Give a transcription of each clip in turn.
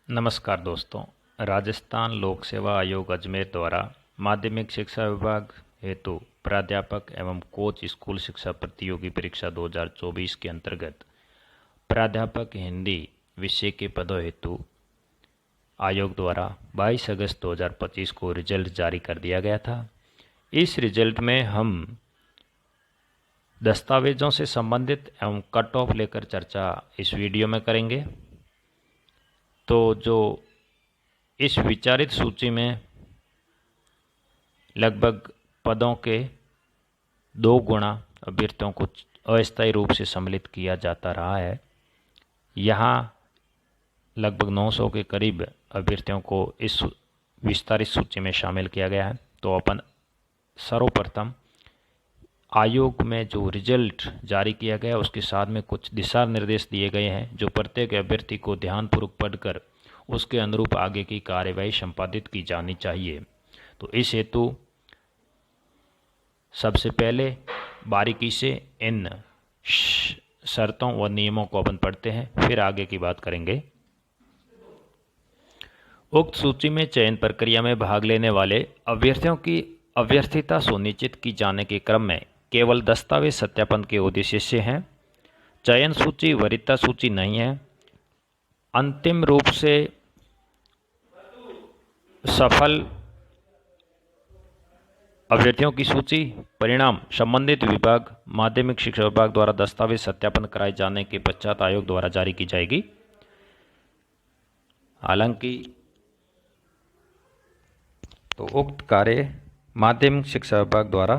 नमस्कार दोस्तों। राजस्थान लोक सेवा आयोग अजमेर द्वारा माध्यमिक शिक्षा विभाग हेतु प्राध्यापक एवं कोच स्कूल शिक्षा प्रतियोगी परीक्षा 2024 के अंतर्गत प्राध्यापक हिंदी विषय के पदों हेतु आयोग द्वारा 22 अगस्त 2025 को रिजल्ट जारी कर दिया गया था। इस रिजल्ट में हम दस्तावेजों से संबंधित एवं कट ऑफ लेकर चर्चा इस वीडियो में करेंगे। तो जो इस विचारित सूची में लगभग पदों के 2 गुना अभ्यर्थियों को अस्थायी रूप से सम्मिलित किया जाता रहा है, यहाँ लगभग 900 के करीब अभ्यर्थियों को इस विस्तारित सूची में शामिल किया गया है। तो अपन सर्वप्रथम आयोग में जो रिजल्ट जारी किया गया उसके साथ में कुछ दिशा निर्देश दिए गए हैं जो प्रत्येक अभ्यर्थी को ध्यानपूर्वक पढ़कर उसके अनुरूप आगे की कार्यवाही संपादित की जानी चाहिए। तो इस हेतु सबसे पहले बारीकी से इन शर्तों व नियमों को अपन पढ़ते हैं, फिर आगे की बात करेंगे। उक्त सूची में चयन प्रक्रिया में भाग लेने वाले अभ्यर्थियों की अभ्यर्थिता सुनिश्चित की जाने के क्रम में केवल दस्तावेज सत्यापन के उद्देश्य से हैं। चयन सूची वरीयता सूची नहीं है। अंतिम रूप से सफल अभ्यर्थियों की सूची परिणाम संबंधित विभाग माध्यमिक शिक्षा विभाग द्वारा दस्तावेज सत्यापन कराए जाने के पश्चात आयोग द्वारा जारी की जाएगी। हालांकि तो उक्त कार्य माध्यमिक शिक्षा विभाग द्वारा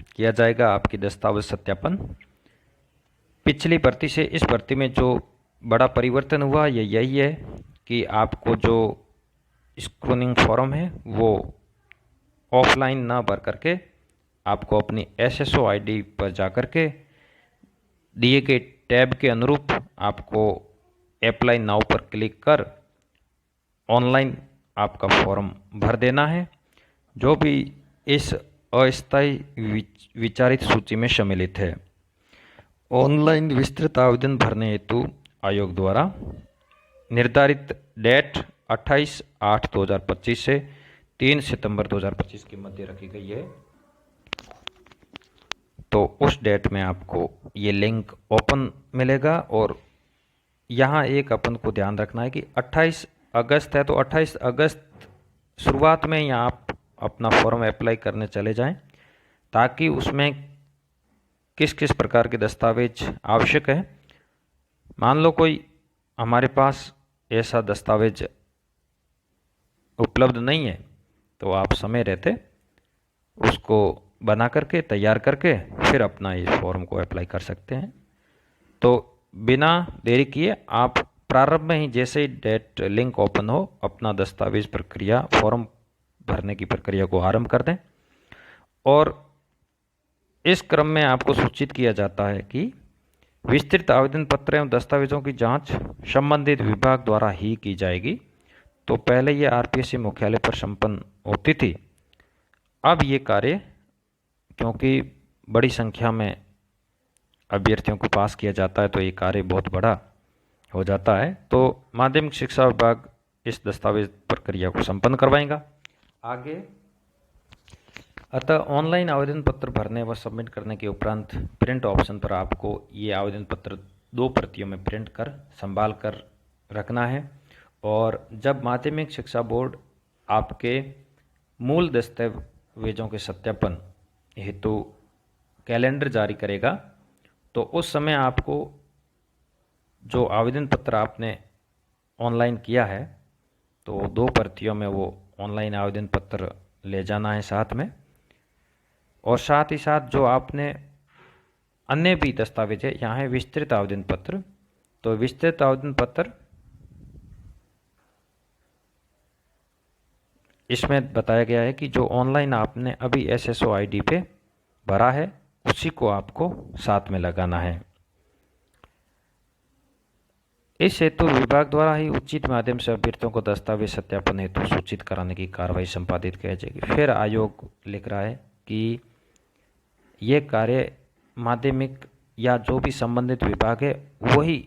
किया जाएगा। आपकी दस्तावेज सत्यापन पिछली भर्ती से इस भर्ती में जो बड़ा परिवर्तन हुआ ये यही है कि आपको जो स्क्रीनिंग फॉर्म है वो ऑफलाइन ना भर करके आपको अपनी एसएसओ आईडी पर जाकर के दिए गए टैब के अनुरूप आपको अप्लाई नाउ पर क्लिक कर ऑनलाइन आपका फॉर्म भर देना है, जो भी इस अस्थायी विचारित सूची में सम्मिलित है। ऑनलाइन विस्तृत आवेदन भरने हेतु आयोग द्वारा निर्धारित डेट 28/8/2025 से 3 सितंबर 2025 के मध्य रखी गई है। तो उस डेट में आपको ये लिंक ओपन मिलेगा और यहाँ एक अपन को ध्यान रखना है कि 28 अगस्त है, तो 28 अगस्त शुरुआत में ही आप अपना फॉर्म अप्लाई करने चले जाएं, ताकि उसमें किस किस प्रकार के दस्तावेज आवश्यक है। मान लो कोई हमारे पास ऐसा दस्तावेज उपलब्ध नहीं है, तो आप समय रहते उसको बना करके तैयार करके फिर अपना इस फॉर्म को अप्लाई कर सकते हैं। तो बिना देरी किए आप प्रारंभ में ही जैसे ही डेट लिंक ओपन हो अपना दस्तावेज प्रक्रिया फॉर्म भरने की प्रक्रिया को आरंभ कर दें। और इस क्रम में आपको सूचित किया जाता है कि विस्तृत आवेदन पत्र एवं दस्तावेजों की जांच संबंधित विभाग द्वारा ही की जाएगी। तो पहले ये आरपीएससी मुख्यालय पर संपन्न होती थी, अब ये कार्य क्योंकि बड़ी संख्या में अभ्यर्थियों को पास किया जाता है तो ये कार्य बहुत बड़ा हो जाता है। तो माध्यमिक शिक्षा विभाग इस दस्तावेज प्रक्रिया को संपन्न करवाएगा। आगे अतः ऑनलाइन आवेदन पत्र भरने व सबमिट करने के उपरांत प्रिंट ऑप्शन पर आपको ये आवेदन पत्र 2 प्रतियों में प्रिंट कर संभाल कर रखना है। और जब माध्यमिक शिक्षा बोर्ड आपके मूल दस्तावेजों के सत्यापन हेतु कैलेंडर जारी करेगा, तो उस समय आपको जो आवेदन पत्र आपने ऑनलाइन किया है तो 2 प्रतियों में वो ऑनलाइन आवेदन पत्र ले जाना है साथ में। और साथ ही साथ जो आपने अन्य भी दस्तावेज है, यहाँ है विस्तृत आवेदन पत्र। तो विस्तृत आवेदन पत्र इसमें बताया गया है कि जो ऑनलाइन आपने अभी एसएसओ आईडी पे भरा है उसी को आपको साथ में लगाना है। इस हेतु विभाग द्वारा ही उचित माध्यम से अभ्यर्थियों को दस्तावेज सत्यापन हेतु सूचित कराने की कार्रवाई संपादित की जाएगी। फिर आयोग लिख रहा है कि ये कार्य माध्यमिक या जो भी संबंधित विभाग है वही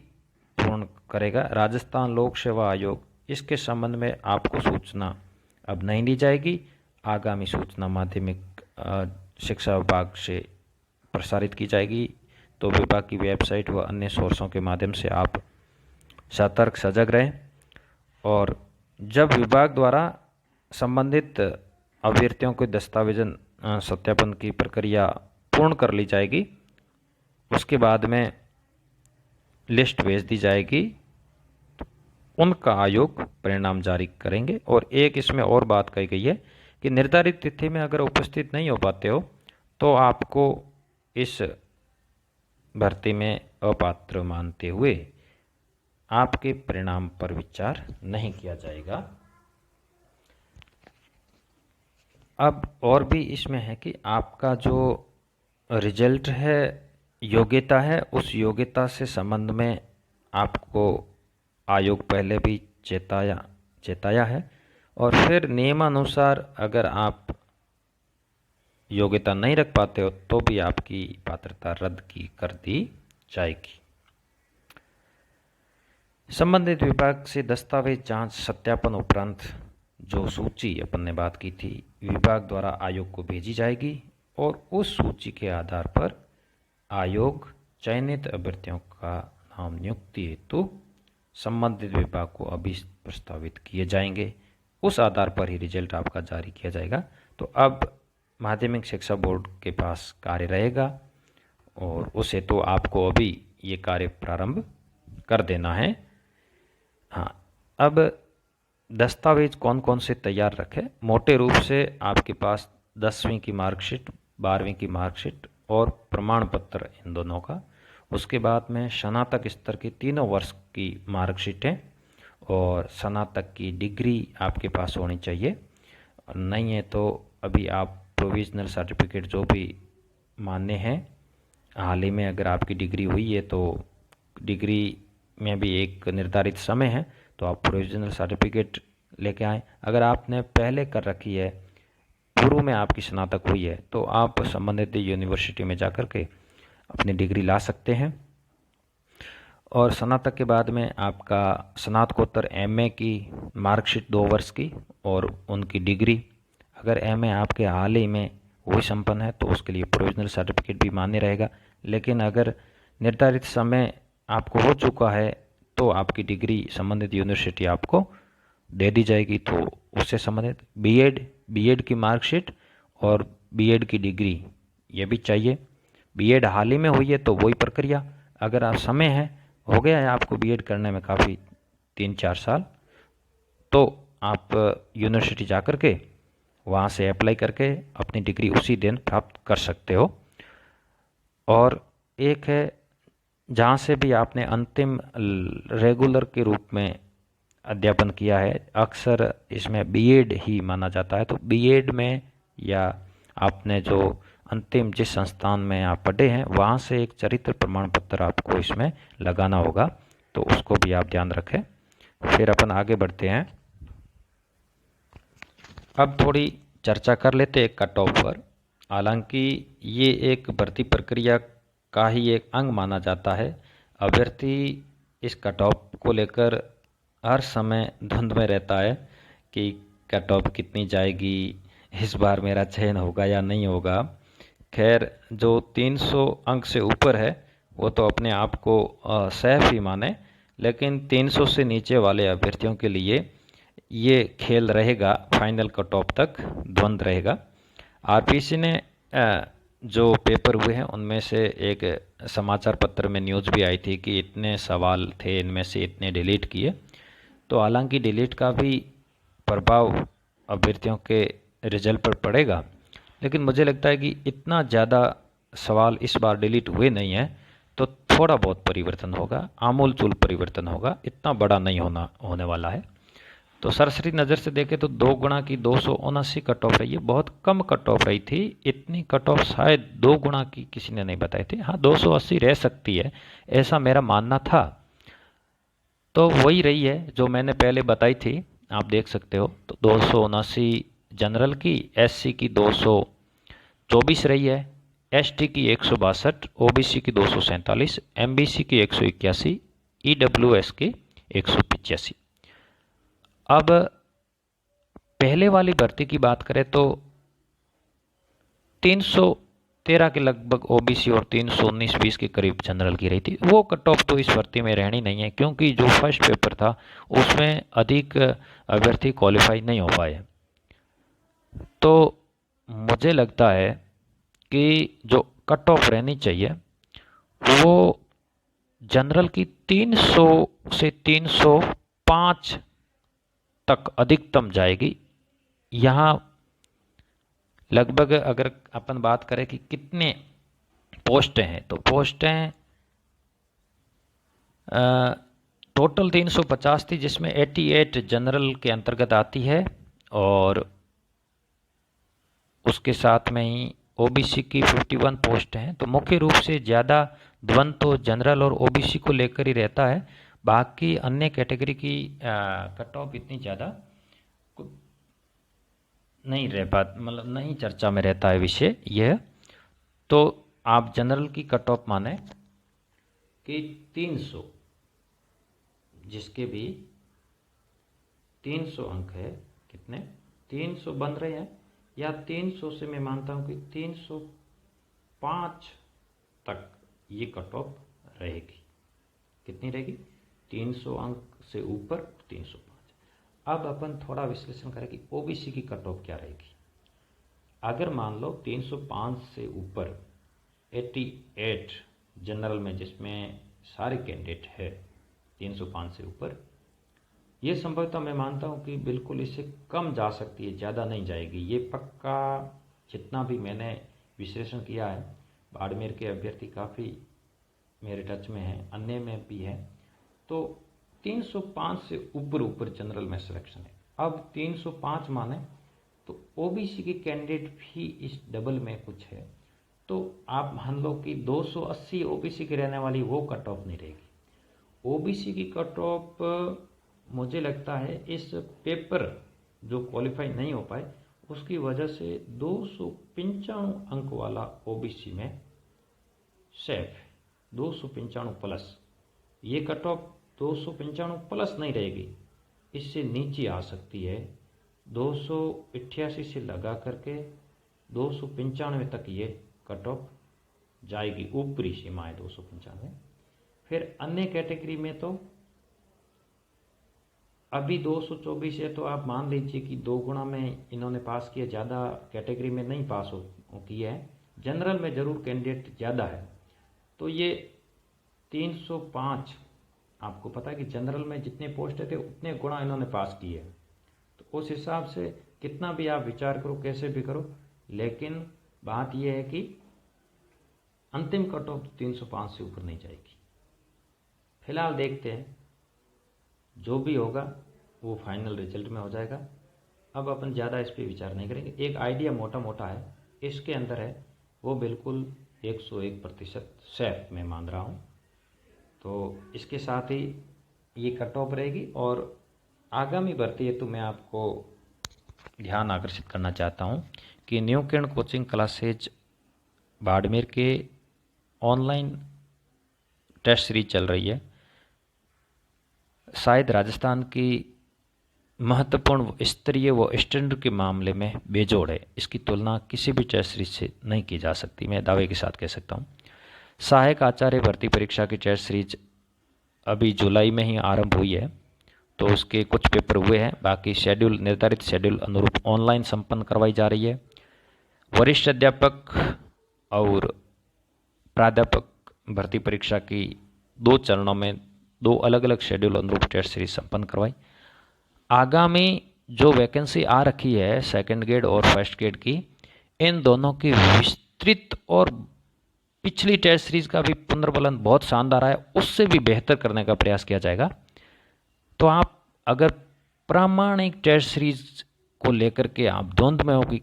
पूर्ण करेगा। राजस्थान लोक सेवा आयोग इसके संबंध में आपको सूचना अब नहीं दी जाएगी। आगामी सूचना माध्यमिक शिक्षा विभाग से प्रसारित की जाएगी। तो विभाग की वेबसाइट व अन्य सोर्सों के माध्यम से आप सतर्क सजग रहें। और जब विभाग द्वारा संबंधित अभ्यर्थियों के दस्तावेजन सत्यापन की प्रक्रिया पूर्ण कर ली जाएगी, उसके बाद में लिस्ट भेज दी जाएगी, उनका आयोग परिणाम जारी करेंगे। और एक इसमें और बात कही गई है कि निर्धारित तिथि में अगर उपस्थित नहीं हो पाते हो तो आपको इस भर्ती में अपात्र मानते हुए आपके परिणाम पर विचार नहीं किया जाएगा। अब और भी इसमें है कि आपका जो रिजल्ट है, योग्यता है, उस योग्यता से संबंध में आपको आयोग पहले भी चेताया है। और फिर नियमानुसार अगर आप योग्यता नहीं रख पाते हो तो भी आपकी पात्रता रद्द कर दी जाएगी। संबंधित विभाग से दस्तावेज जांच सत्यापन उपरांत जो सूची अपन ने बात की थी विभाग द्वारा आयोग को भेजी जाएगी और उस सूची के आधार पर आयोग चयनित अभ्यर्थियों का नाम नियुक्ति हेतु संबंधित विभाग को अभी प्रस्तावित किए जाएंगे। उस आधार पर ही रिजल्ट आपका जारी किया जाएगा। तो अब माध्यमिक शिक्षा बोर्ड के पास कार्य रहेगा और उस हेतु आपको अभी ये कार्य प्रारंभ कर देना है। हाँ, अब दस्तावेज कौन कौन से तैयार रखें? मोटे रूप से आपके पास 10वीं की मार्कशीट, 12वीं की मार्कशीट और प्रमाण पत्र इन दोनों का। उसके बाद में स्नातक स्तर की 3 वर्ष की मार्कशीटें और स्नातक की डिग्री आपके पास होनी चाहिए। नहीं है तो अभी आप प्रोविजनल सर्टिफिकेट जो भी मान्य हैं, हाल ही में अगर आपकी डिग्री हुई है तो डिग्री में भी एक निर्धारित समय है, तो आप प्रोविजनल सर्टिफिकेट लेके आएँ। अगर आपने पहले कर रखी है, पूर्व में आपकी स्नातक हुई है, तो आप संबंधित यूनिवर्सिटी में जाकर के अपनी डिग्री ला सकते हैं। और स्नातक के बाद में आपका स्नातकोत्तर एमए की मार्कशीट 2 वर्ष की और उनकी डिग्री। अगर एमए आपके हाल ही में हुई संपन्न है तो उसके लिए प्रोविजनल सर्टिफिकेट भी मान्य रहेगा। लेकिन अगर निर्धारित समय आपको हो चुका है तो आपकी डिग्री संबंधित यूनिवर्सिटी आपको दे दी जाएगी। तो उससे संबंधित बीएड की मार्कशीट और बीएड की डिग्री ये भी चाहिए। बीएड हाल ही में हुई है तो वही प्रक्रिया। अगर आप समय है, हो गया है आपको बीएड करने में काफ़ी 3-4 साल, तो आप यूनिवर्सिटी जा कर के वहाँ से अप्लाई करके अपनी डिग्री उसी दिन प्राप्त कर सकते हो। और एक है जहाँ से भी आपने अंतिम रेगुलर के रूप में अध्यापन किया है, अक्सर इसमें बीएड ही माना जाता है। तो बीएड में या आपने जो अंतिम जिस संस्थान में आप पढ़े हैं वहाँ से एक चरित्र प्रमाण पत्र आपको इसमें लगाना होगा, तो उसको भी आप ध्यान रखें। फिर अपन आगे बढ़ते हैं। अब थोड़ी चर्चा कर लेते हैं कट ऑफ पर। हालांकि ये एक भर्ती प्रक्रिया का ही एक अंग माना जाता है। अभ्यर्थी इस कट ऑफ को लेकर हर समय धुंध में रहता है कि कट ऑफ कितनी जाएगी, इस बार मेरा चयन होगा या नहीं होगा। खैर, जो 300 अंक से ऊपर है वो तो अपने आप को सेफ ही माने, लेकिन 300 से नीचे वाले अभ्यर्थियों के लिए ये खेल रहेगा, फाइनल कट ऑफ तक द्वंद्व रहेगा। आरपीसी ने जो पेपर हुए हैं उनमें से एक समाचार पत्र में न्यूज़ भी आई थी कि इतने सवाल थे, इनमें से इतने डिलीट किए। तो हालांकि डिलीट का भी प्रभाव अभ्यर्थियों के रिजल्ट पर पड़ेगा, लेकिन मुझे लगता है कि इतना ज़्यादा सवाल इस बार डिलीट हुए नहीं है, तो थोड़ा बहुत परिवर्तन होगा, आमूल-चूल परिवर्तन होगा, इतना बड़ा नहीं होने वाला है। तो सरसरी नज़र से देखें तो 2 गुणा की 279 कट ऑफ रही है, बहुत कम कट ऑफ रही थी। इतनी कट ऑफ शायद 2 गुणा की किसी ने नहीं बताई थी। हाँ, 280 रह सकती है, ऐसा मेरा मानना था। तो वही रही है जो मैंने पहले बताई थी, आप देख सकते हो। तो 279 जनरल की, एससी की 224 रही है, एसटी की 162, ओबीसी की 247, एमबीसी की 181, ईडब्ल्यूएस की 185। अब पहले वाली भर्ती की बात करें तो 313 के लगभग ओबीसी और 319-20 के करीब जनरल की रही थी। वो कट ऑफ तो इस भर्ती में रहनी नहीं है, क्योंकि जो फर्स्ट पेपर था उसमें अधिक अभ्यर्थी क्वालिफाई नहीं हो पाए। तो मुझे लगता है कि जो कट ऑफ रहनी चाहिए वो जनरल की 300 से 305 तक अधिकतम जाएगी। यहाँ लगभग अगर अपन बात करें कि कितने पोस्टें हैं, तो पोस्टें टोटल 350 थी, जिसमें 88 जनरल के अंतर्गत आती है और उसके साथ में ही ओबीसी की 51 पोस्ट हैं। तो मुख्य रूप से ज़्यादा द्वंद्व तो जनरल और ओबीसी को लेकर ही रहता है। बाकी अन्य कैटेगरी की कट ऑफ इतनी ज़्यादा नहीं रह पा, मतलब नहीं चर्चा में रहता है विषय यह। तो आप जनरल की कट ऑफ माने कि 300, जिसके भी 300 अंक है, कितने 300 बन रहे हैं, या 300 से मैं मानता हूं कि 305 तक ये कट ऑफ रहेगी। कितनी रहेगी? 300 अंक से ऊपर 305। अब अपन थोड़ा विश्लेषण करें कि ओबीसी की कट ऑफ क्या रहेगी। अगर मान लो 305 से ऊपर 88 जनरल में, जिसमें सारे कैंडिडेट है 305 से ऊपर, ये संभवतः मैं मानता हूँ कि बिल्कुल इससे कम जा सकती है, ज़्यादा नहीं जाएगी। ये पक्का, जितना भी मैंने विश्लेषण किया है, बाड़मेर के अभ्यर्थी काफ़ी मेरे टच में हैं, अन्य में भी है, तो 305 से ऊपर जनरल में सिलेक्शन है। अब 305 माने तो ओबीसी के कैंडिडेट भी इस डबल में कुछ है, तो आप मान लो कि 280 ओबीसी की रहने वाली वो कट ऑफ नहीं रहेगी। ओबीसी की कट ऑफ मुझे लगता है इस पेपर जो क्वालिफाई नहीं हो पाए उसकी वजह से 295 अंक वाला ओबीसी में सेफ है। 295 प्लस, ये कट ऑफ 295 प्लस नहीं रहेगी, इससे नीचे आ सकती है। 288 से लगा करके 295 तक ये कट ऑफ जाएगी, ऊपरी सीमा है 295। फिर अन्य कैटेगरी में तो अभी 224 है, तो आप मान लीजिए कि 2 गुना में इन्होंने पास किया, ज़्यादा कैटेगरी में नहीं पास हो किया है। जनरल में ज़रूर कैंडिडेट ज़्यादा है, तो ये 305, आपको पता है कि जनरल में जितने पोस्ट थे उतने गुना इन्होंने पास किए हैं। तो उस हिसाब से कितना भी आप विचार करो, कैसे भी करो, लेकिन बात यह है कि अंतिम कट ऑफ 305 से ऊपर नहीं जाएगी। फिलहाल देखते हैं, जो भी होगा वो फाइनल रिजल्ट में हो जाएगा। अब अपन ज़्यादा इस पर विचार नहीं करेंगे। एक आइडिया मोटा मोटा है, इसके अंदर है, वो बिल्कुल 101% सेफ मैं मान रहा हूँ। तो इसके साथ ही ये कट ऑफ रहेगी। और आगामी भर्ती है तो मैं आपको ध्यान आकर्षित करना चाहता हूँ कि न्यू किरण कोचिंग क्लासेज बाड़मेर के ऑनलाइन टेस्ट सीरीज चल रही है। शायद राजस्थान की महत्वपूर्ण स्तरीय व स्टैंडर्ड के मामले में बेजोड़ है। इसकी तुलना किसी भी टेस्ट सीरीज से नहीं की जा सकती, मैं दावे के साथ कह सकता हूँ। सहायक आचार्य भर्ती परीक्षा की टेस्ट सीरीज अभी जुलाई में ही आरंभ हुई है, तो उसके कुछ पेपर हुए हैं, बाकी शेड्यूल, निर्धारित शेड्यूल अनुरूप ऑनलाइन संपन्न करवाई जा रही है। वरिष्ठ अध्यापक और प्राध्यापक भर्ती परीक्षा की 2 चरणों में 2 अलग अलग शेड्यूल अनुरूप टेस्ट सीरीज संपन्न करवाई। आगामी जो वैकेंसी आ रखी है सेकंड ग्रेड और फर्स्ट ग्रेड की, इन दोनों की विस्तृत और पिछली टेस्ट सीरीज का भी पुनर्बलन बहुत शानदार है, उससे भी बेहतर करने का प्रयास किया जाएगा। तो आप अगर प्रामाणिक टेस्ट सीरीज को लेकर के आप द्वंद्व में हो कि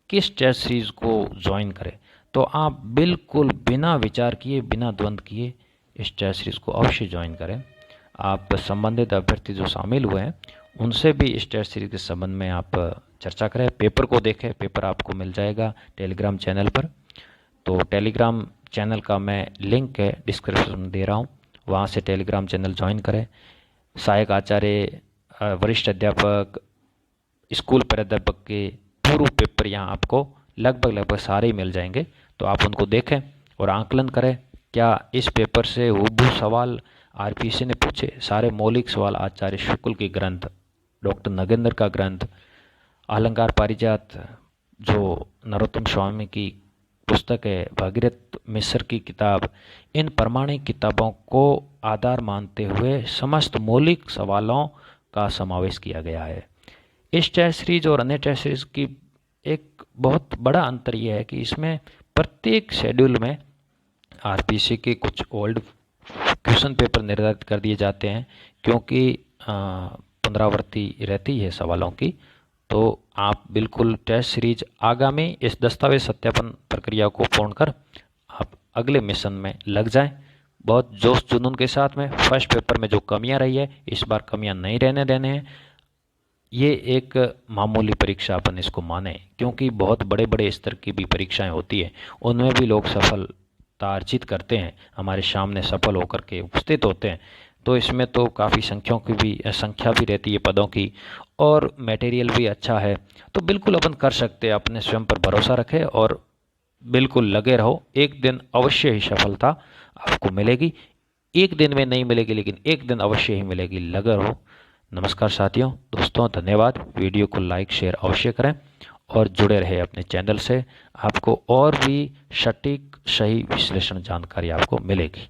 किस टेस्ट सीरीज को ज्वाइन करें, तो आप बिल्कुल बिना विचार किए, बिना द्वंद्व किए इस टेस्ट सीरीज को अवश्य ज्वाइन करें। आप संबंधित अभ्यर्थी जो शामिल हुए हैं उनसे भी इस टेस्ट सीरीज के संबंध में आप चर्चा करें, पेपर को देखें। पेपर आपको मिल जाएगा टेलीग्राम चैनल पर, तो टेलीग्राम चैनल का मैं लिंक है डिस्क्रिप्शन में दे रहा हूँ, वहाँ से टेलीग्राम चैनल ज्वाइन करें। सहायक आचार्य वरिष्ठ अध्यापक, स्कूल प्राध्यापक के पूर्व पेपर यहाँ आपको लगभग सारे ही मिल जाएंगे। तो आप उनको देखें और आकलन करें, क्या इस पेपर से हूबहू सवाल आरपीसी ने पूछे। सारे मौलिक सवाल आचार्य शुक्ल के ग्रंथ, डॉक्टर नगेंद्र का ग्रंथ, अलंकार पारिजात जो नरोत्तम स्वामी की पुस्तक है, भागीरथ मिश्र की किताब, इन प्रमाणिक किताबों को आधार मानते हुए समस्त मौलिक सवालों का समावेश किया गया है। इस टेस्ट सीरीज और अन्य टेस्ट सीरीज की एक बहुत बड़ा अंतर यह है कि इसमें प्रत्येक शेड्यूल में आरपीसी के कुछ ओल्ड क्वेश्चन पेपर निर्धारित कर दिए जाते हैं, क्योंकि पुनरावृत्ति रहती है सवालों की। तो आप बिल्कुल टेस्ट सीरीज आगामी इस दस्तावेज सत्यापन प्रक्रिया को पूर्ण कर आप अगले मिशन में लग जाएं बहुत जोश जुनून के साथ में। फर्स्ट पेपर में जो कमियां रही है, इस बार कमियां नहीं रहने देने हैं। ये एक मामूली परीक्षा अपन इसको माने, क्योंकि बहुत बड़े बड़े स्तर की भी परीक्षाएं होती है, उनमें भी लोग सफलता अर्जित करते हैं, हमारे सामने सफल होकर के उपस्थित होते हैं। तो इसमें तो काफ़ी संख्या भी रहती है पदों की, और मटेरियल भी अच्छा है। तो बिल्कुल अपन कर सकते हैं, अपने स्वयं पर भरोसा रखें और बिल्कुल लगे रहो। एक दिन अवश्य ही सफलता आपको मिलेगी। एक दिन में नहीं मिलेगी, लेकिन एक दिन अवश्य ही मिलेगी, लगे रहो। नमस्कार साथियों, दोस्तों, धन्यवाद। वीडियो को लाइक शेयर अवश्य करें और जुड़े रहे अपने चैनल से। आपको और भी सटीक सही विश्लेषण जानकारी आपको मिलेगी।